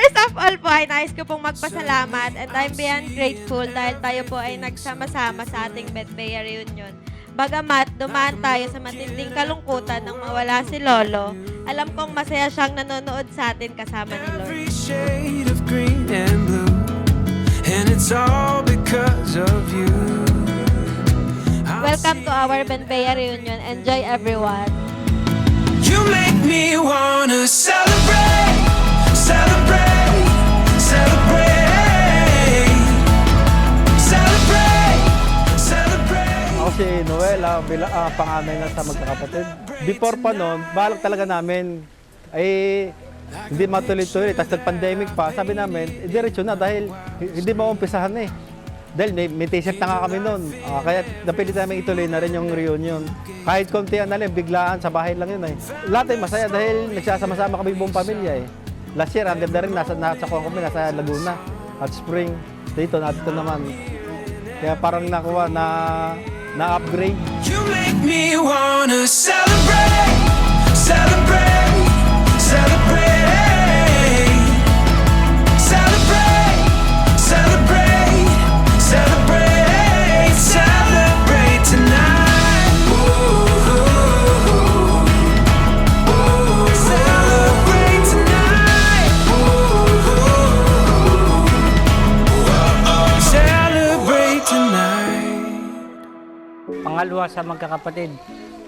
First of all po ay nais ko pong magpasalamat and I'm beyond grateful dahil tayo po ay nagsama-sama sa ating Betbea reunion. Bagamat dumaan tayo sa matinding kalungkutan nang mawala si Lolo, alam kong masaya siyang nanonood sa atin kasama ni Lord. Every shade of green and blue, and it's all because of you. Welcome to our Betbea reunion. Enjoy everyone. You make me wanna celebrate, celebrate, celebrate, celebrate, celebrate. Ako si Noel, panganay na sa magkakapatid. Before pa noon, balak talaga namin ay hindi matuloy-tuloy. Tapos nag-pandemic pa, sabi namin, diretso na dahil hindi maumpisahan eh. Dahil may t-shirt na nga kami noon. Kaya napilit namin ituloy na rin yung reunion. Kahit konti na lang, biglaan, sa bahay lang yun eh. Lahat ay masaya dahil nagsasama-sama kami buong pamilya eh. Last year, ang ganda rin, nasa kami, nasa Laguna, at Spring. Dito naman. Kaya parang nakuha na-upgrade. You make me wanna celebrate, celebrate, celebrate, celebrate, celebrate, celebrate, celebrate tonight. Ooh, celebrate tonight. Celebrate tonight. Pangalawa sa magkakapatid,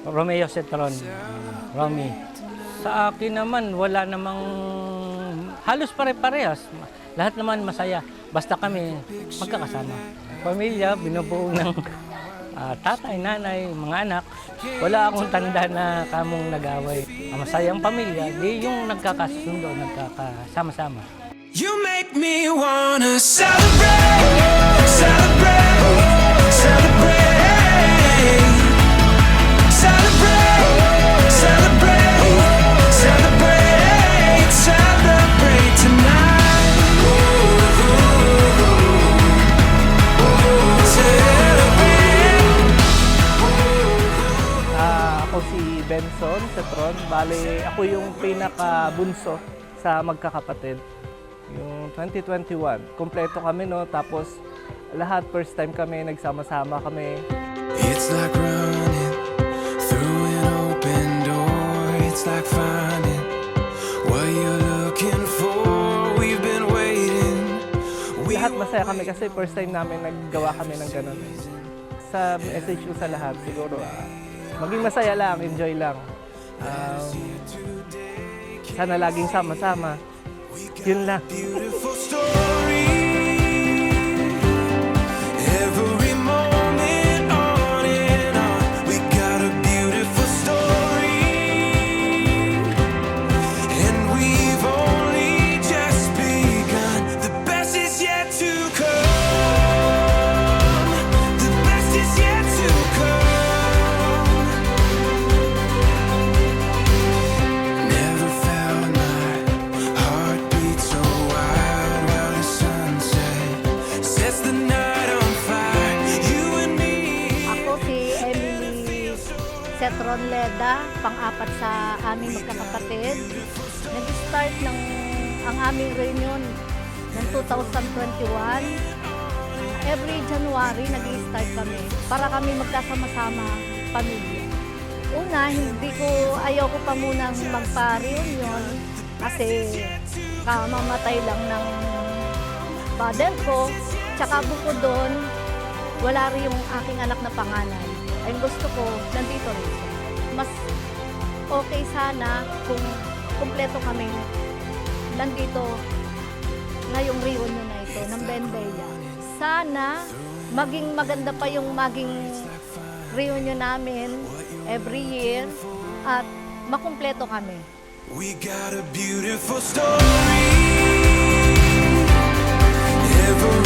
Romeo Cetron, Romy. Sa akin naman, wala namang halos pare-parehas. Lahat naman masaya. Basta kami magkakasama. Pamilya, binubuo ng tatay, nanay, mga anak. Wala akong tanda na kamong nag-away. Ang masayang pamilya, di yung nagkakasundo, nagkakasama-sama. You make me wanna celebrate, celebrate, celebrate, celebrate, celebrate, celebrate, celebrate tonight. Ako si Benson Cetron. Bale, ako yung pinaka-bunso sa magkakapatid. Yung 2021, kompleto kami, no? Tapos lahat first time kami, nagsama-sama kami. It's like running through an open door. It's like finding what you're looking for. We've been waiting. Lahat masaya kami kasi first time namin naggawa kami ng ganun. Sa message ko sa lahat, siguro, maging masaya lang, enjoy lang. Sana laging sama-sama. Yun lang. Beautiful story. Every moment on and on. We got a beautiful story. And we've only just begun. The best is yet to come. The best is yet to come. Never felt my heart beat so wild while the sunset sets the night on fire. You and me. Ako si Emily Cetron Leda, pang-apat sa aming magkakapatid. Nag-start ang aming reunion ng 2021. Every January, nag-start kami para kami magkasama-sama pamilya. Una, ayaw ko pa munang magpa-reunion kasi kamamatay lang ng father ko. Tsaka bukod doon, wala rin yung aking anak na panganay. Ay gusto ko, nandito rin siya. Mas okay sana kung kumpleto kami nandito ngayong reunion na ito ng Betbea. Sana maging maganda pa yung reunion namin every year at makumpleto kami. We got a beautiful story. Every